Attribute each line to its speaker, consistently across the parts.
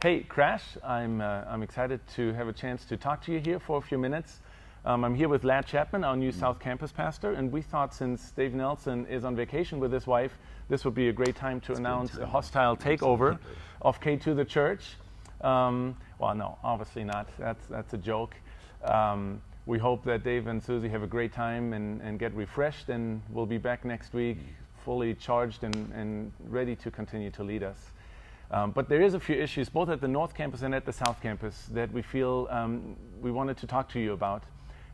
Speaker 1: Hey, Crash, I'm excited to have a chance to talk to you here for a few minutes. I'm here with Ladd Chapman, our new South Campus pastor, and we thought since Dave Nelson is on vacation with his wife, this would be a great time to announce a hostile takeover of K2 the church. Well, no, obviously not. That's a joke. We hope that Dave and Susie have a great time and get refreshed, and we'll be back next week fully charged and ready to continue to lead us. But there is a few issues, both at the North Campus and at the South Campus, that we feel we wanted to talk to you about.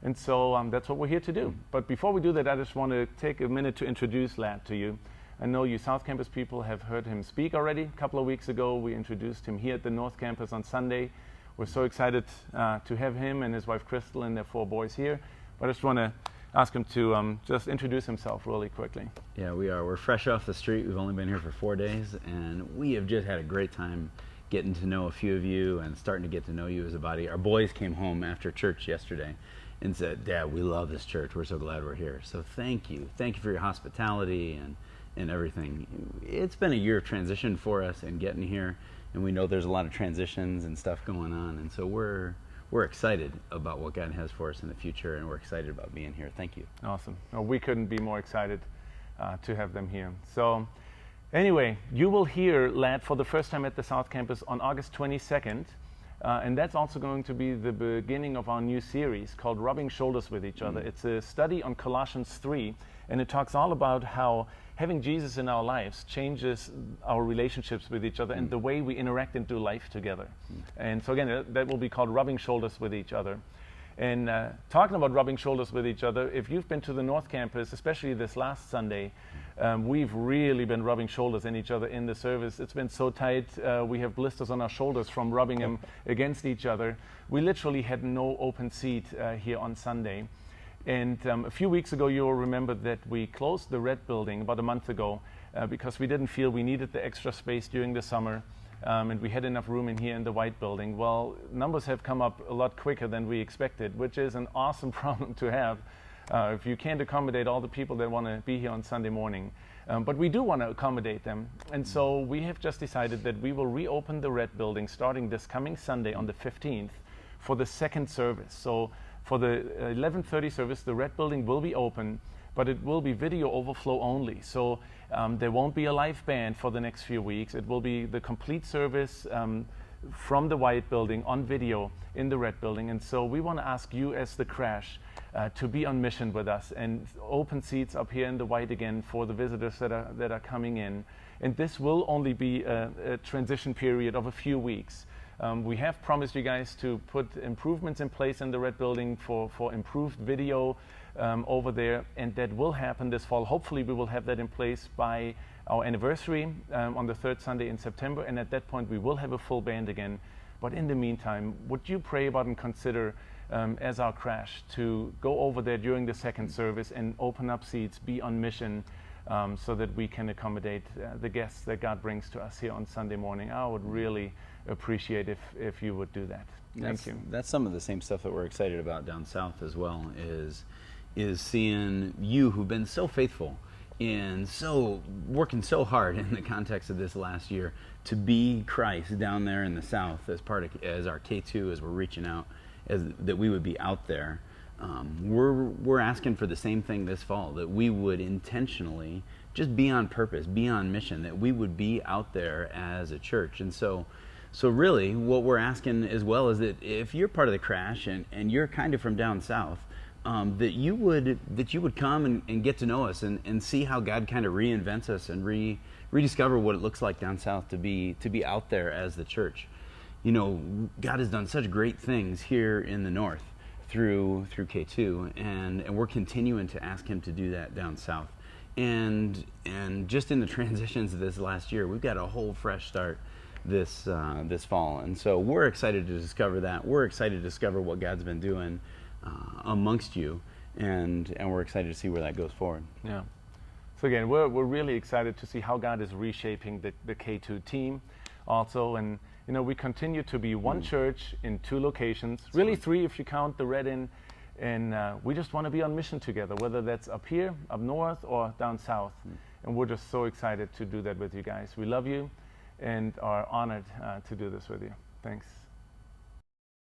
Speaker 1: And so that's what we're here to do. But before we do that, I just want to take a minute to introduce Ladd to you. I know you South Campus people have heard him speak already. A couple of weeks ago, we introduced him here at the North Campus on Sunday. We're so excited to have him and his wife Crystal and their 4 boys here. But I just want to ask him to just introduce himself really quickly.
Speaker 2: Yeah, we are. We're fresh off the street. We've only been here for 4 days, and we have just had a great time getting to know a few of you and starting to get to know you as a body. Our boys came home after church yesterday and said, "Dad, we love this church. We're so glad we're here." So thank you. Thank you for your hospitality and everything. It's been a year of transition for us and getting here, and we know there's a lot of transitions and stuff going on, and so we're excited about what God has for us in the future, and we're excited about being here. Thank you.
Speaker 1: Awesome. Well, we couldn't be more excited to have them here. So anyway, you will hear Ladd for the first time at the South Campus on August 22nd. And that's also going to be the beginning of our new series called Rubbing Shoulders with Each Other. It's a study on Colossians 3, and it talks all about how having Jesus in our lives changes our relationships with each other and the way we interact and do life together. And so again, that will be called Rubbing Shoulders with Each Other. And talking about rubbing shoulders with each other, if you've been to the North Campus, especially this last Sunday, we've really been rubbing shoulders in each other in the service. It's been so tight. We have blisters on our shoulders from rubbing them against each other. We literally had no open seat here on Sunday. And a few weeks ago, you'll remember that we closed the Red Building about a month ago because we didn't feel we needed the extra space during the summer. And we had enough room in here in the White Building. Well, numbers have come up a lot quicker than we expected, which is an awesome problem to have if you can't accommodate all the people that want to be here on Sunday morning. But we do want to accommodate them. And so we have just decided that we will reopen the Red Building starting this coming Sunday on the 15th for the second service. So for the 11:30 service, the Red Building will be open, but it will be video overflow only. So there won't be a live band for the next few weeks. It will be the complete service from the White Building on video in the Red Building. And so we want to ask you as the Crash to be on mission with us and open seats up here in the White again for the visitors that are coming in. And this will only be a transition period of a few weeks. We have promised you guys to put improvements in place in the Red Building for improved video over there, and that will happen this fall. Hopefully we will have that in place by our anniversary on the 3rd Sunday in September, and at that point we will have a full band again. But in the meantime, would you pray about and consider as our Crash to go over there during the second service and open up seats, be on mission, so that we can accommodate the guests that God brings to us here on Sunday morning. I would really appreciate if you would do that. Thank you.
Speaker 2: That's some of the same stuff that we're excited about down south as well, is seeing you who've been so faithful and so working so hard in the context of this last year to be Christ down there in the south as our K2, as we're reaching out, that we would be out there. We're asking for the same thing this fall, that we would intentionally just be on purpose, be on mission, that we would be out there as a church. And so really what we're asking as well is that if you're part of the Crash and you're kind of from down south, that you would come and get to know us and see how God kind of reinvents us and rediscover what it looks like down south to be out there as the church. You know, God has done such great things here in the north through K2, and we're continuing to ask Him to do that down south. And just in the transitions of this last year, we've got a whole fresh start this fall, and so we're excited to discover that. We're excited to discover what God's been doing amongst you, and we're excited to see where that goes forward.
Speaker 1: Yeah. So again, we're really excited to see how God is reshaping the K2 team also, and you know, we continue to be one church in 2 locations, really 3 if you count the Red Inn, and we just want to be on mission together, whether that's up here, up north, or down south. And we're just so excited to do that with you guys. We love you, and are honored to do this with you. Thanks.